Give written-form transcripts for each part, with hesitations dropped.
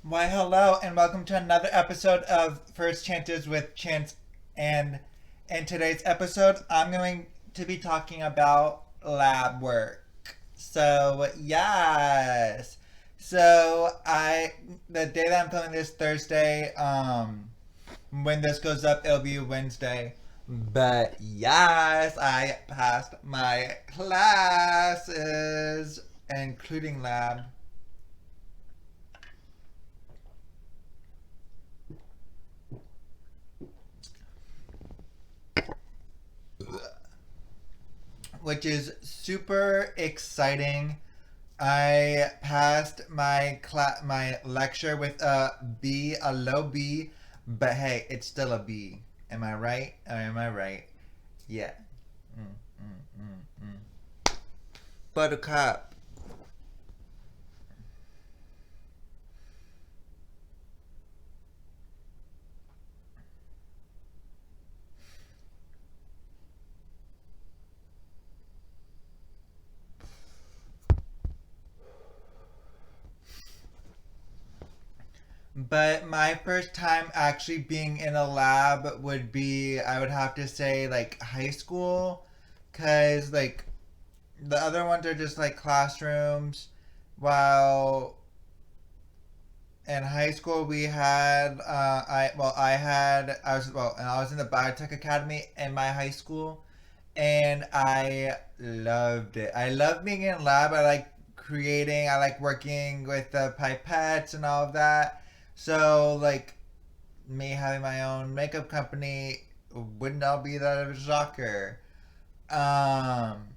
Why, hello, and welcome to another episode of First Chances with Chance. And in today's episode, I'm going to be talking about lab work. Yes. The day that I'm filming this Thursday, when this goes up, it'll be Wednesday. But yes, I passed my classes, including lab. Which is super exciting. I passed my lecture with a B, a low B, but hey, it's still a B. Am I right? Or am I right? Yeah. Mm, mm, mm, mm. Buttercup. But my first time actually being in a lab would be, I would have to say, like high school. Because, like, the other ones are just like classrooms. While in high school we had I was in the biotech academy in my high school, and I loved it. I love being in lab. I like creating. I like working with the pipettes and all of that. So, like, me having my own makeup company would not be that of a shocker. Um,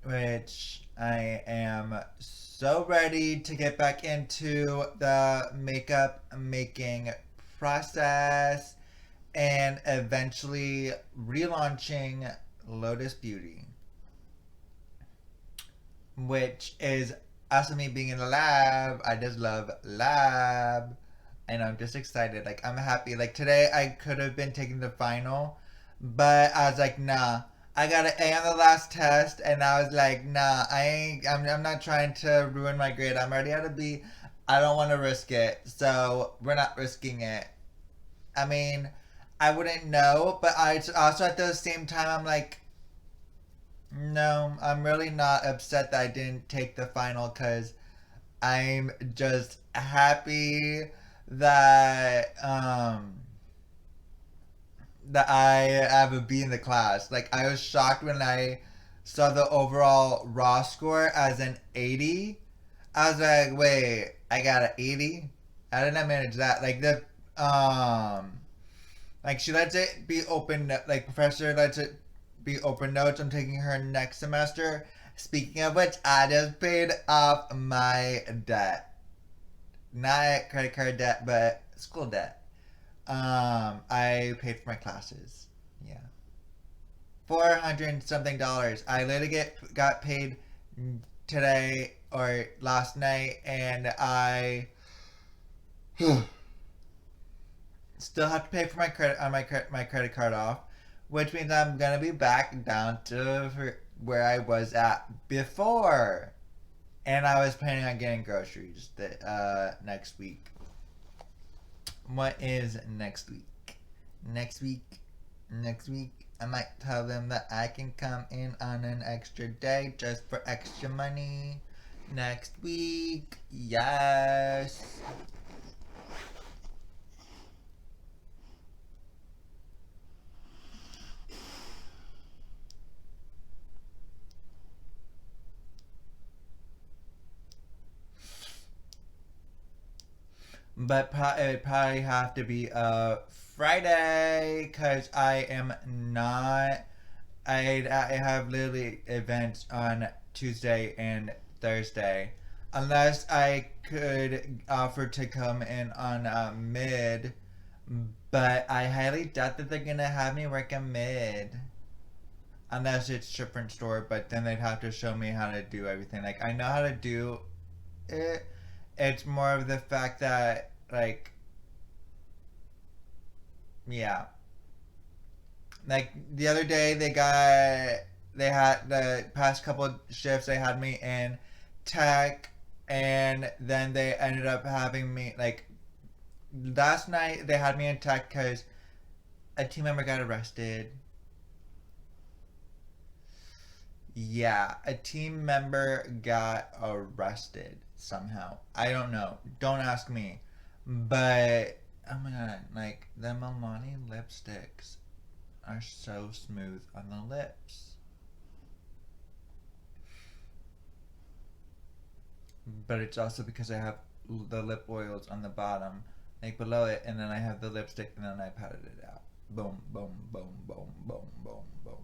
which I am so ready to get back into the makeup making process and eventually relaunching Lotus Beauty, which is also me being in the lab. I just love lab, and I'm just excited. Like, I'm happy. Like, today I could have been taking the final, but I was like, nah. I got an A on the last test, and I was like, nah, I ain't. I'm not trying to ruin my grade. I'm already at a B. I don't want to risk it, so we're not risking it. I mean, I wouldn't know, but I also at the same time I'm like, no, I'm really not upset that I didn't take the final because I'm just happy that that I have a B in the class. Like, I was shocked when I saw the overall raw score as an 80. I was like, wait, I got an 80? How did I manage that? Like, she lets it be open, like, professor lets it be open notes. I'm taking her next semester. Speaking of which, I just paid off my debt. Not credit card debt, but school debt. I paid for my classes. Yeah. 400 something dollars. I literally got paid today or last night, and I still have to pay for my credit on my credit card off, which means I'm gonna be back down to where I was at before. And I was planning on getting groceries next week. What is next week? Next week, next week, I might tell them that I can come in on an extra day just for extra money. Next week, yes. But it would probably have to be a Friday because I am not. I have literally events on Tuesday and Thursday, unless I could offer to come in on mid. But I highly doubt that they're gonna have me work a mid, unless it's different store. But then they'd have to show me how to do everything. Like, I know how to do it. It's more of the fact that, like, yeah, like the other day they had the past couple of shifts they had me in tech, And then they ended up having me like last night. They had me in tech because a team member got arrested. Yeah, a team member got arrested somehow. I don't know. Don't ask me. But oh my god, like the Milani lipsticks are so smooth on the lips. But it's also because I have the lip oils on the bottom, like below it, and then I have the lipstick, and then I patted it out. Boom, boom, boom, boom, boom, boom, boom.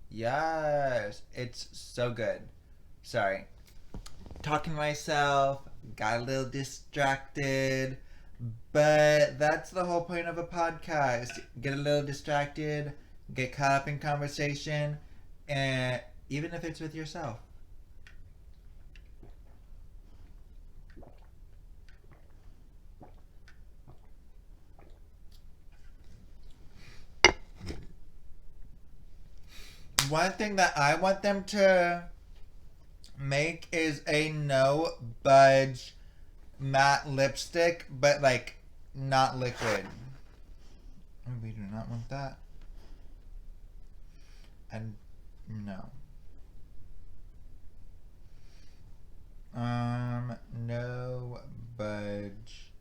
Yes, it's so good. Sorry, talking to myself, got a little distracted, but that's the whole point of a podcast. Get a little distracted, get caught up in conversation, and even if it's with yourself. One thing that I want them to make is a no budge matte lipstick, but like not liquid. We do not want that. And no. No budge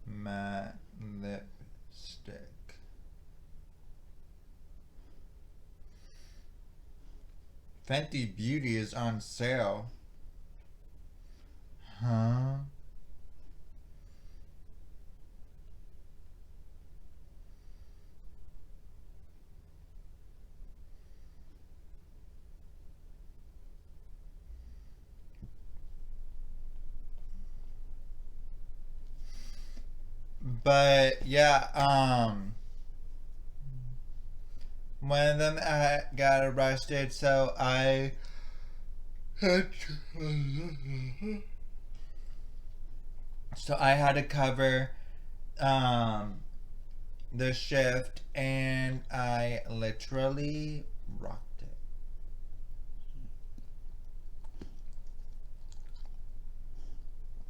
matte lipstick. Fenty Beauty is on sale. Huh? But yeah, one of them got arrested, so I had to cover um the shift, and I literally rocked it.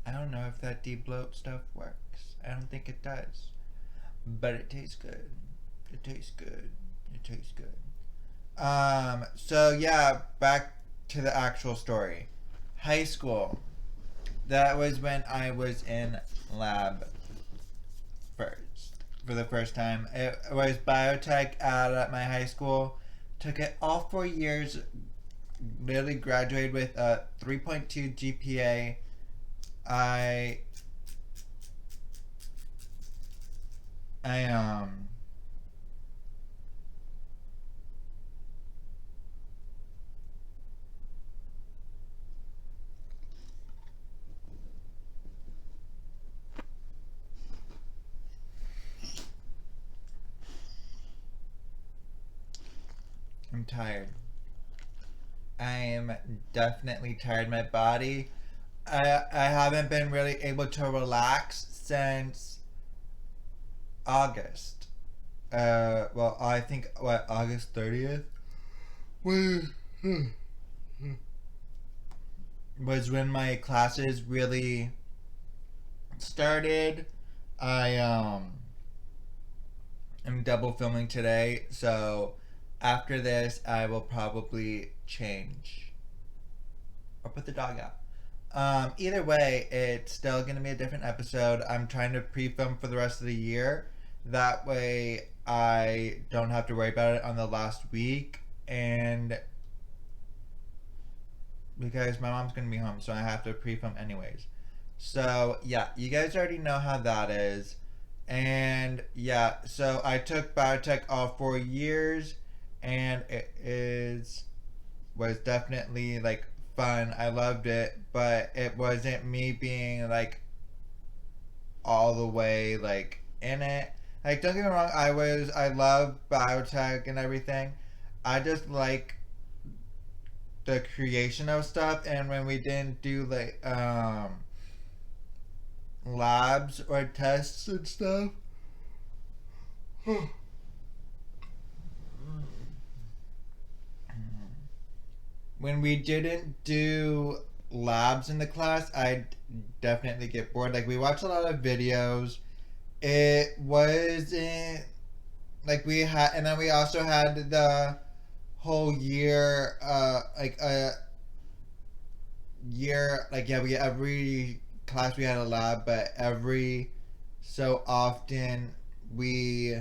I don't know if that deep bloat stuff works. I don't think it does. But it tastes good. It tastes good. It tastes good. So yeah, back to the actual story. High school. That was when I was in lab first. For the first time. It was biotech at my high school. Took it all 4 years. Literally graduated with a 3.2 GPA. I I I'm tired. I am definitely tired. My body. I haven't been really able to relax since August. Well, I think what August 30th was when my classes really started. I am double filming today, so after this, I will probably change or put the dog out. Either way, it's still gonna be a different episode. I'm trying to pre-film for the rest of the year. That way, I don't have to worry about it on the last week, and because my mom's gonna be home, so I have to pre-film anyways. So yeah, you guys already know how that is. And yeah, so I took biotech all 4 years, and it is was definitely like fun. I loved it, but it wasn't me being like all the way like in it. Like don't get me wrong, I love biotech and everything. I just like the creation of stuff, and when we didn't do like labs or tests and stuff, when we didn't do labs in the class, I'd definitely get bored. Like we watched a lot of videos. It wasn't like we had, and then we also had the whole year, like a year, like yeah, we every class we had a lab, but every so often we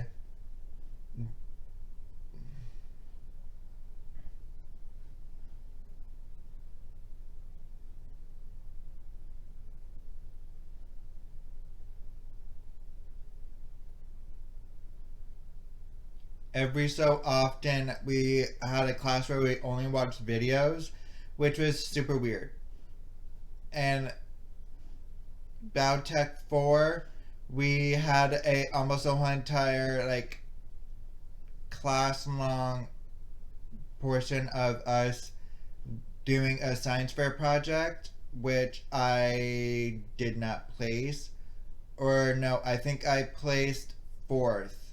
every so often we had a class where we only watched videos, which was super weird. And Biotech 4, we had a almost a whole entire like class long portion of us doing a science fair project, which I did not place. Or no, I think I placed fourth,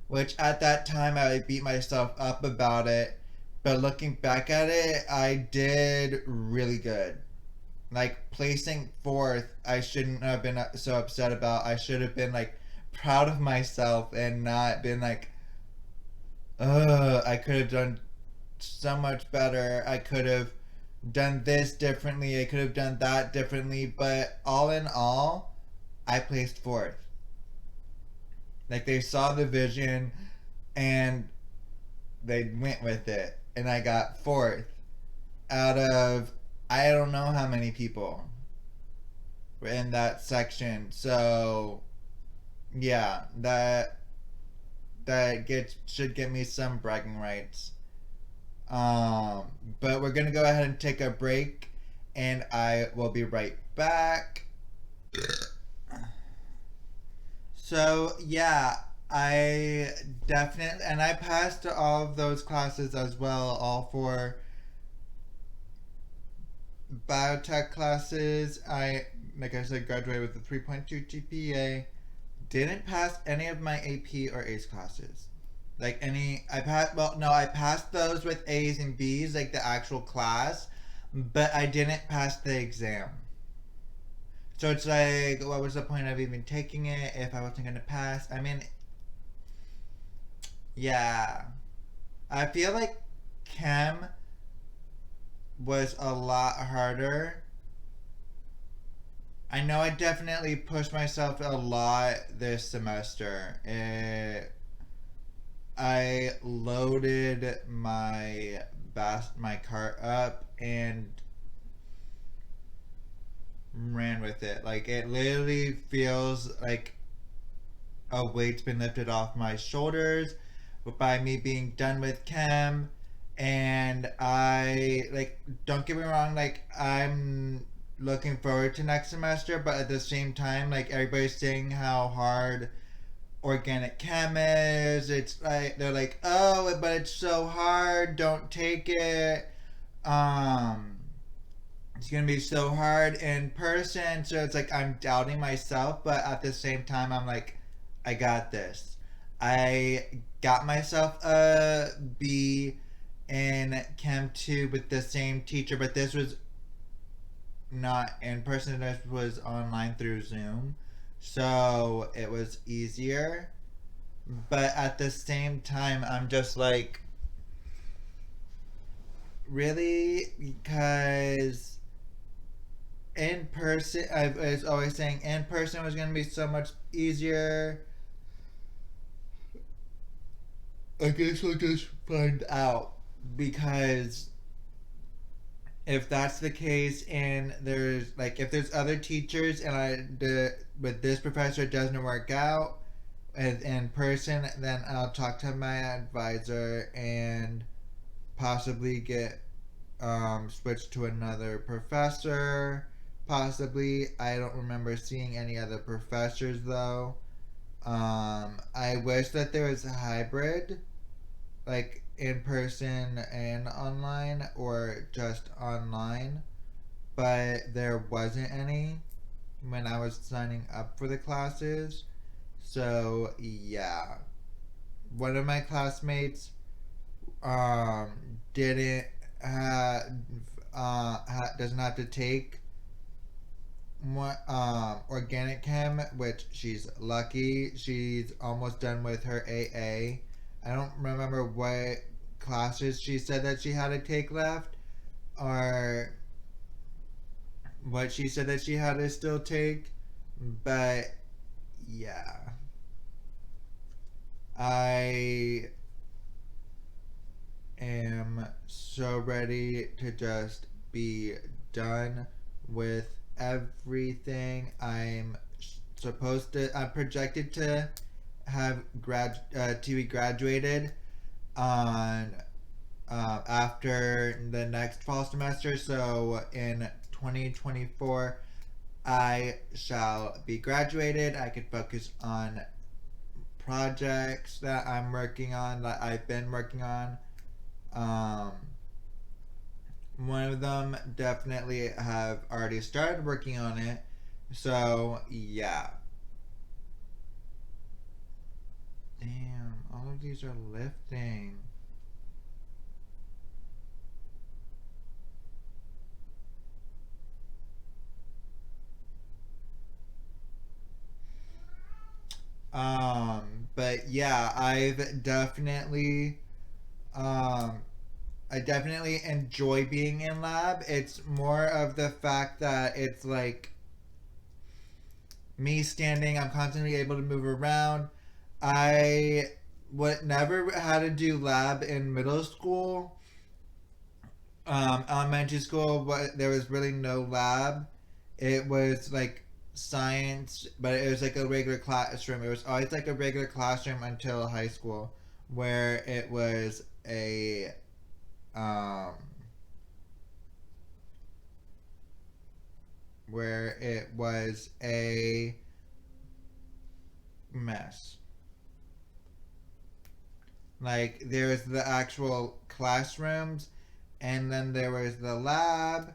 which at that time I beat myself up about it. But looking back at it, I did really good. Like placing fourth, I shouldn't have been so upset about. I should have been like proud of myself and not been like, ugh, I could have done so much better. I could have done this differently. I could have done that differently. But all in all, I placed fourth. Like they saw the vision and they went with it. And I got fourth out of I don't know how many people were in that section. So yeah, that gets should give me some bragging rights. Um, but we're gonna go ahead and take a break, and I will be right back. So yeah, I definitely and I passed all of those classes as well, all four biotech classes. I like I said, graduated with a 3.2 GPA. Didn't pass any of my AP or ACE classes. Like any, I passed. Well, no, I passed those with A's and B's, like the actual class, but I didn't pass the exam. So it's like, what was the point of even taking it if I wasn't gonna pass? I mean, yeah, I feel like chem was a lot harder. I know I definitely pushed myself a lot this semester. I loaded my cart up and ran with it. Like it literally feels like a weight's been lifted off my shoulders by me being done with chem. And I like don't get me wrong, like I'm looking forward to next semester, but at the same time, like everybody's saying how hard organic chem is. It's like they're like, oh, but it's so hard. Don't take it. Um, it's gonna be so hard in person. So it's like I'm doubting myself, but at the same time, I'm like, I got this. I got myself a B in Chem 2 with the same teacher, but this was not in person, this was online through Zoom. So it was easier. But at the same time, I'm just like, really? Because in person, I was always saying in person was going to be so much easier. I guess we'll just find out. Because if that's the case and there's like if there's other teachers and with this professor it doesn't work out in person, then I'll talk to my advisor and possibly get switched to another professor. Possibly, I don't remember seeing any other professors though. I wish that there was a hybrid, like in person and online, or just online, but there wasn't any when I was signing up for the classes. So yeah, one of my classmates didn't doesn't have to take more organic chem, which she's lucky. She's almost done with her AA. I don't remember what classes she said that she had to take left, or what she said that she had to still take. But yeah, I am so ready to just be done with everything. I'm projected to have to be graduated on after the next fall semester. So in 2024, I shall be graduated. I could focus on projects that I'm working on, that I've been working on. Um, One of them definitely have already started working on it. So yeah. Damn, all of these are lifting. But yeah, um, I definitely enjoy being in lab. It's more of the fact that it's like me standing. I'm constantly able to move around. I would never had to do lab in middle school. Elementary school, but there was really no lab. It was like science, but it was like a regular classroom. It was always like a regular classroom until high school, where it was um, a mess. Like there was the actual classrooms, and then there was the lab.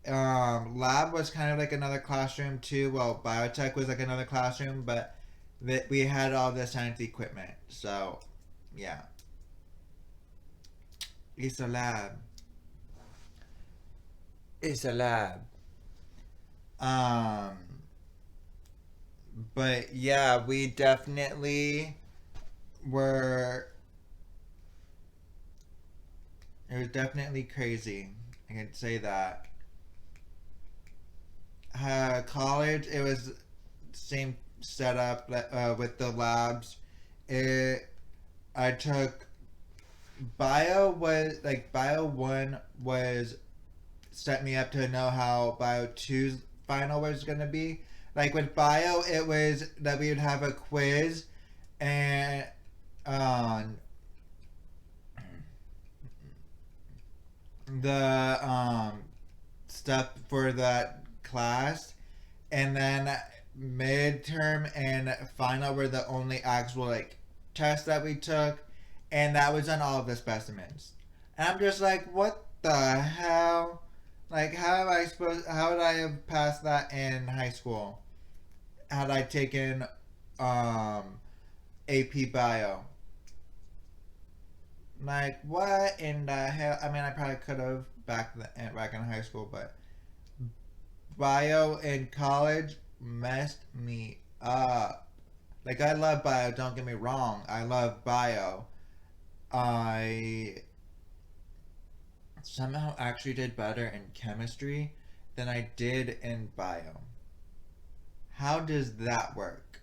Lab was kind of like another classroom too. Well, biotech was like another classroom, but that we had all the science equipment. So, yeah, it's a lab. It's a lab. Um, but yeah, we definitely were. It was definitely crazy. I can say that. College, it was same setup with the labs. It I took bio 1 was set me up to know how bio two's final was gonna be. Like with bio, it was that we would have a quiz and um the stuff for that class, and then midterm and final were the only actual like tests that we took, and that was on all of the specimens. And I'm just like, what the hell? Like, how would I have passed that in high school had I taken um AP bio? Like, what in the hell? I mean, I probably could have back in high school, but bio in college messed me up. Like, I love bio, don't get me wrong. I love bio. I somehow actually did better in chemistry than I did in bio. How does that work?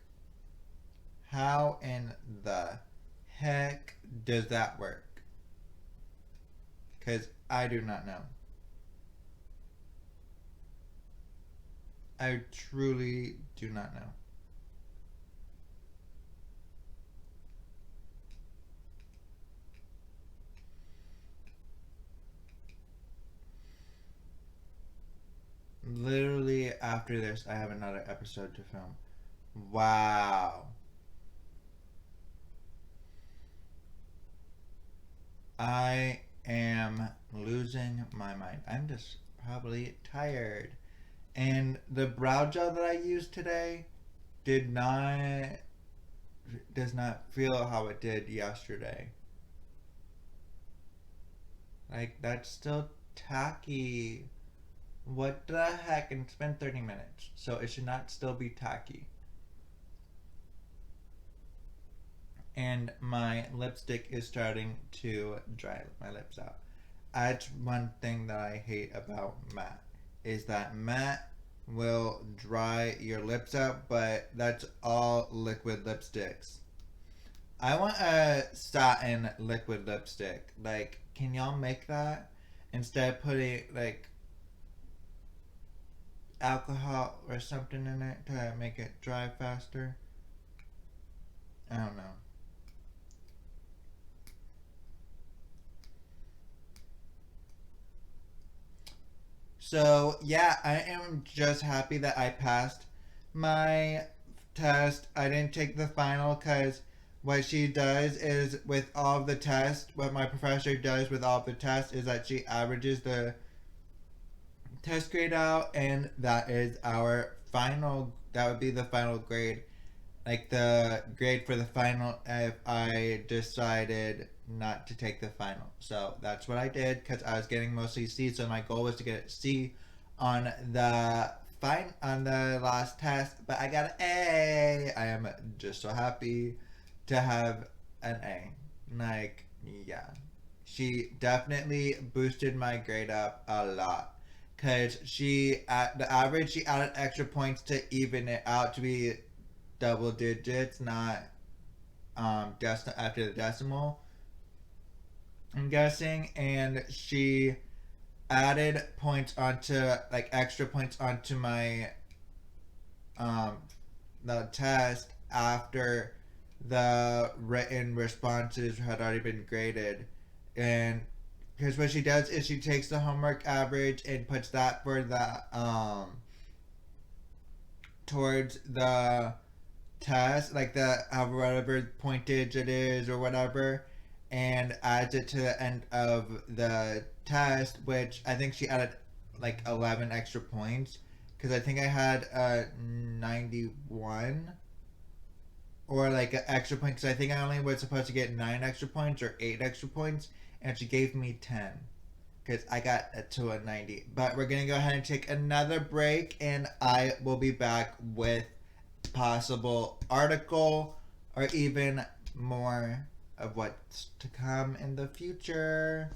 How in the heck does that work? Because I do not know. I truly do not know. Literally after this, I have another episode to film. Wow. I am losing my mind. I'm just probably tired. And the brow gel that I used today did not does not feel how it did yesterday. Like that's still tacky. What the heck? And it's been 30 minutes, so it should not still be tacky. And my lipstick is starting to dry my lips out. That's one thing that I hate about matte, is that matte will dry your lips out, but that's all liquid lipsticks. I want a satin liquid lipstick. Like, can y'all make that instead of putting like alcohol or something in it to make it dry faster? I don't know. So, yeah, I am just happy that I passed my test. I didn't take the final because what she does is with all of the tests, what my professor does with all of the tests is that she averages the test grade out, and that is our final, that would be the final grade. Like the grade for the final if I decided not to take the final. So that's what I did because I was getting mostly C. So my goal was to get a C on the on the last test, but I got an A. I am just so happy to have an A. Like, yeah, she definitely boosted my grade up a lot. Cause she at the average she added extra points to even it out to be double digits, not after the decimal. I'm guessing, and she added points onto like extra points onto my um the test after the written responses had already been graded, and because what she does is she takes the homework average and puts that for the towards the test, like the whatever pointage it is or whatever, and adds it to the end of the test, which I think she added like 11 extra points because I think I had 91 or like an extra point because I think I only was supposed to get 9 extra points or 8 extra points, and she gave me 10 because I got to a 90. But we're gonna go ahead and take another break, and I will be back with possible article or even more of what's to come in the future.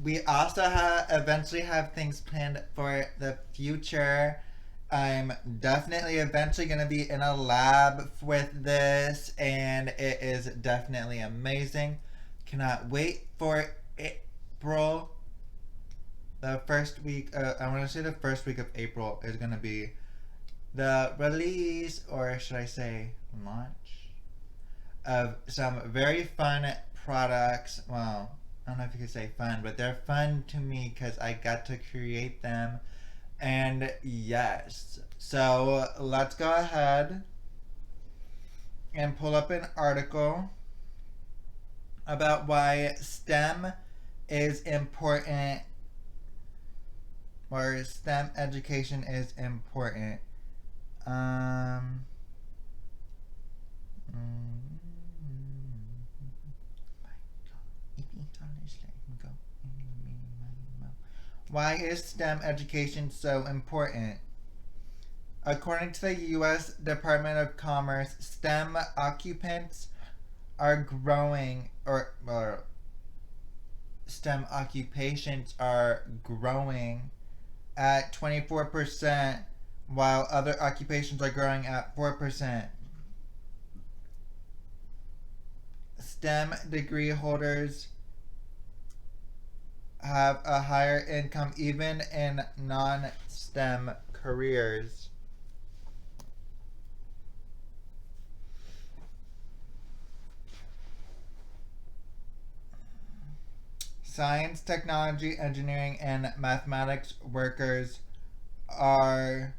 We also eventually have things planned for the future. I'm definitely eventually going to be in a lab with this, and it is definitely amazing. Cannot wait for April. The first week, I want to say the first week of April is going to be the release, or should I say launch, of some very fun products. Well, I don't know if you could say fun, but they're fun to me because I got to create them. And yes, so let's go ahead and pull up an article about why STEM is important, or STEM education is important. Um, Why is STEM education so important? According to the U.S. Department of Commerce, STEM occupants are growing, or STEM occupations are growing at 24%, while other occupations are growing at 4%. STEM degree holders have a higher income even in non-STEM careers. Science, technology, engineering, and mathematics workers are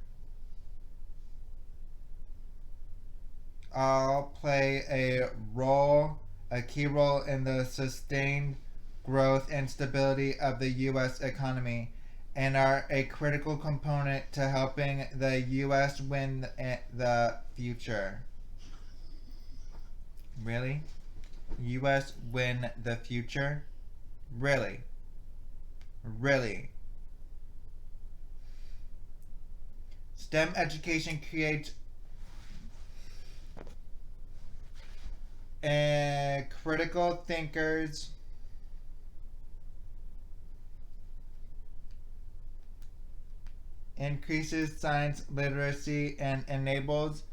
all play a key role in the sustained growth and stability of the U.S. economy, and are a critical component to helping the U.S. win the future. Really? U.S. win the future? Really? Really. STEM education creates critical thinkers, increases science literacy, and enables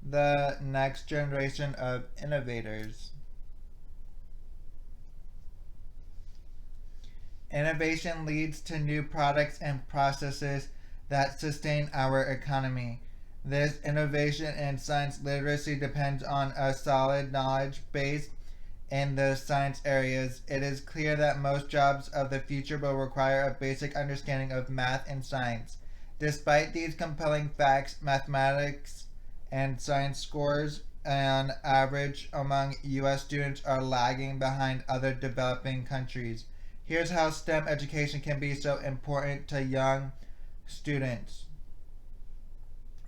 the next generation of innovators. Innovation leads to new products and processes that sustain our economy. This innovation in science literacy depends on a solid knowledge base in the science areas. It is clear that most jobs of the future will require a basic understanding of math and science. Despite these compelling facts, mathematics and science scores on average among US students are lagging behind other developing countries. Here's how STEM education can be so important to young students.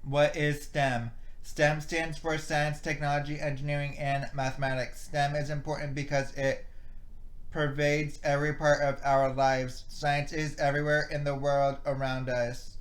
What is STEM? STEM stands for science, technology, engineering, and mathematics. STEM is important because it pervades every part of our lives. Science is everywhere in the world around us.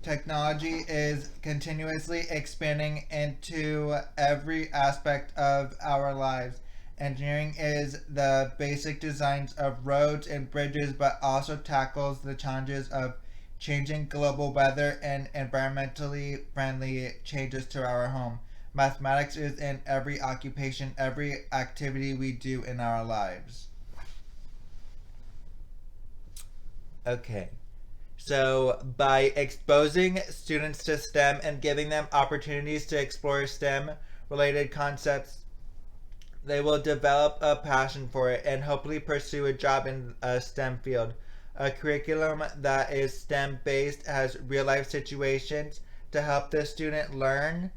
Technology is continuously expanding into every aspect of our lives. Engineering is the basic designs of roads and bridges, but also tackles the challenges of changing global weather and environmentally friendly changes to our home. Mathematics is in every occupation, every activity we do in our lives. Okay. So, by exposing students to STEM and giving them opportunities to explore STEM related concepts, they will develop a passion for it and hopefully pursue a job in a STEM field. A curriculum that is STEM based has real life situations to help the student learn.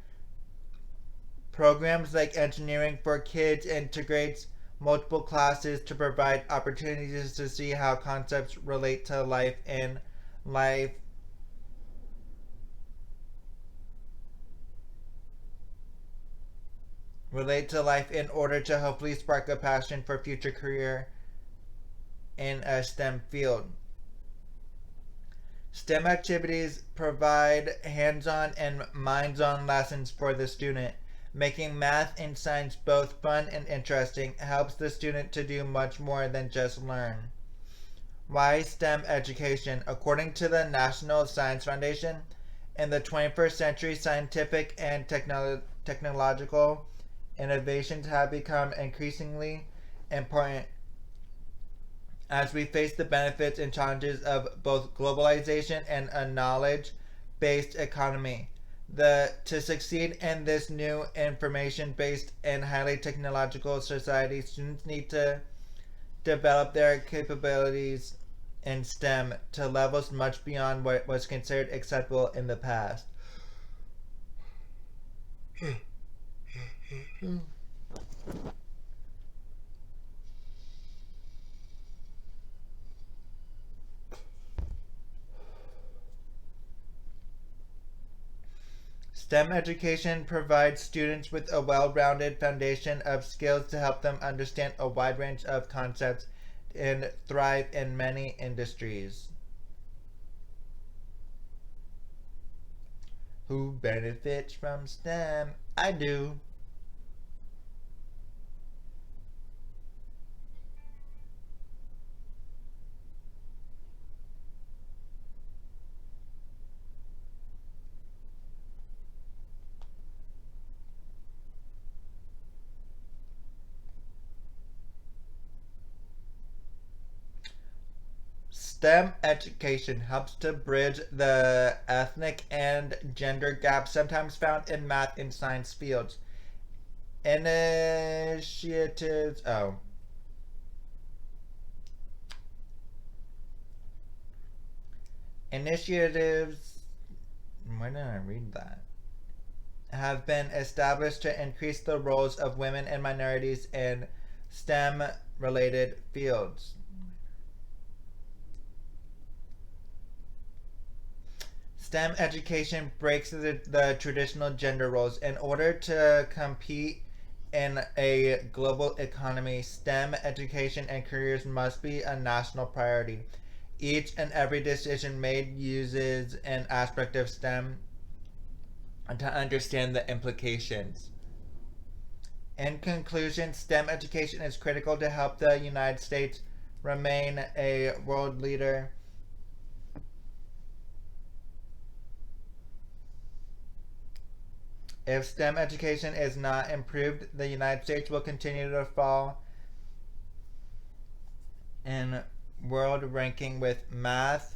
Programs like Engineering for Kids integrates multiple classes to provide opportunities to see how concepts life relate to life in order to hopefully spark a passion for future career in a STEM field. STEM activities provide hands-on and minds-on lessons for the student. Making math and science both fun and interesting helps the student to do much more than just learn. Why STEM education? According to the National Science Foundation, in the 21st century, scientific and technological innovations have become increasingly important as we face the benefits and challenges of both globalization and a knowledge based economy. To succeed in this new information based and highly technological society, students need to develop their capabilities in STEM to levels much beyond what was considered acceptable in the past. STEM education provides students with a well rounded foundation of skills to help them understand a wide range of concepts and thrive in many industries. Who benefits from STEM? I do. STEM education helps to bridge the ethnic and gender gaps sometimes found in math and science fields. Initiatives. Oh. Initiatives. Why didn't I read that? Have been established to increase the roles of women and minorities in STEM related fields. STEM education breaks the traditional gender roles in order to compete In a global economy, STEM education and careers must be a national priority. Each and every decision made uses an aspect of STEM to understand the implications. In conclusion, STEM education is critical to help the United States remain a world leader. If STEM education is not improved, the United States will continue to fall in world ranking with math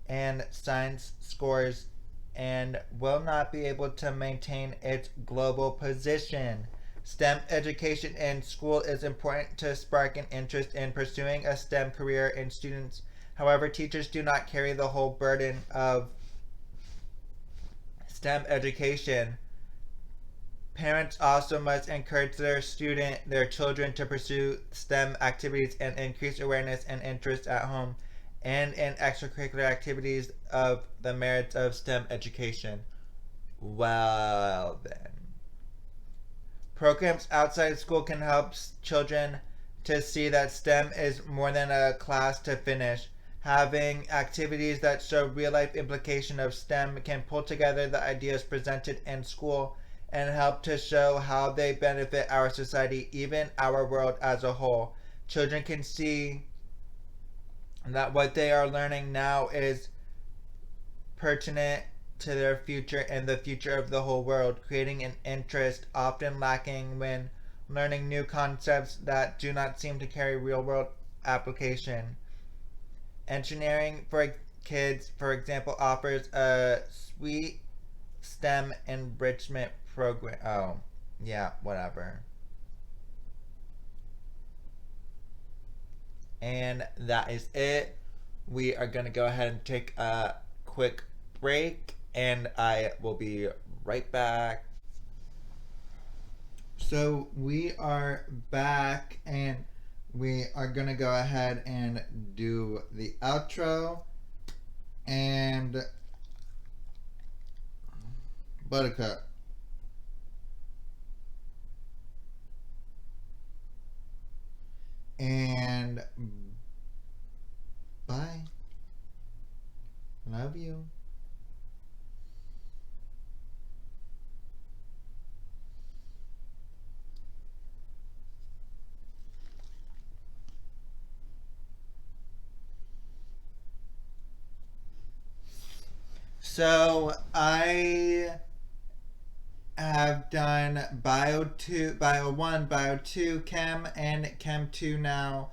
and science scores and will not be able to maintain its global position. STEM education in school is important to spark an interest in pursuing a STEM career in students. However, teachers do not carry the whole burden of STEM education. Parents also must encourage their children to pursue STEM activities and increase awareness and interest at home and in extracurricular activities of the merits of STEM education. Well, then. Programs outside school can help children to see that STEM is more than a class to finish. Having activities that show real life implication of STEM can pull together the ideas presented in school and help to show how they benefit our society, even our world as a whole. Children can see that what they are learning now is pertinent to their future and the future of the whole world, creating an interest often lacking when learning new concepts that do not seem to carry real world application. Engineering for kids, for example, offers a sweet STEM enrichment program. Oh, yeah, whatever. And that is it. We are going to go ahead and take a quick break, and I will be right back. So, we are back, and we are going to go ahead and do the outro. And Buttercup. And bye. Love you. So I have done Bio 1, Bio 2, Chem, and Chem 2 now.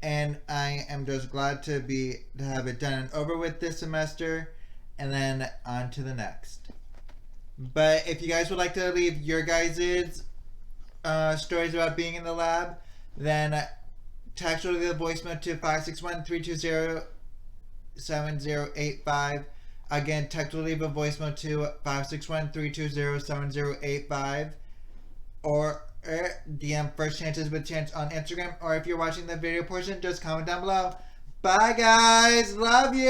And I am just glad to have it done and over with this semester, and then on to the next. But if you guys would like to leave your guys' stories about being in the lab, then text or leave a voicemail to 561-320-7085. Again, text or leave a voicemail to 561-320-7085. Or DM First Chances with Chance on Instagram. Or if you're watching the video portion, just comment down below. Bye, guys. Love you.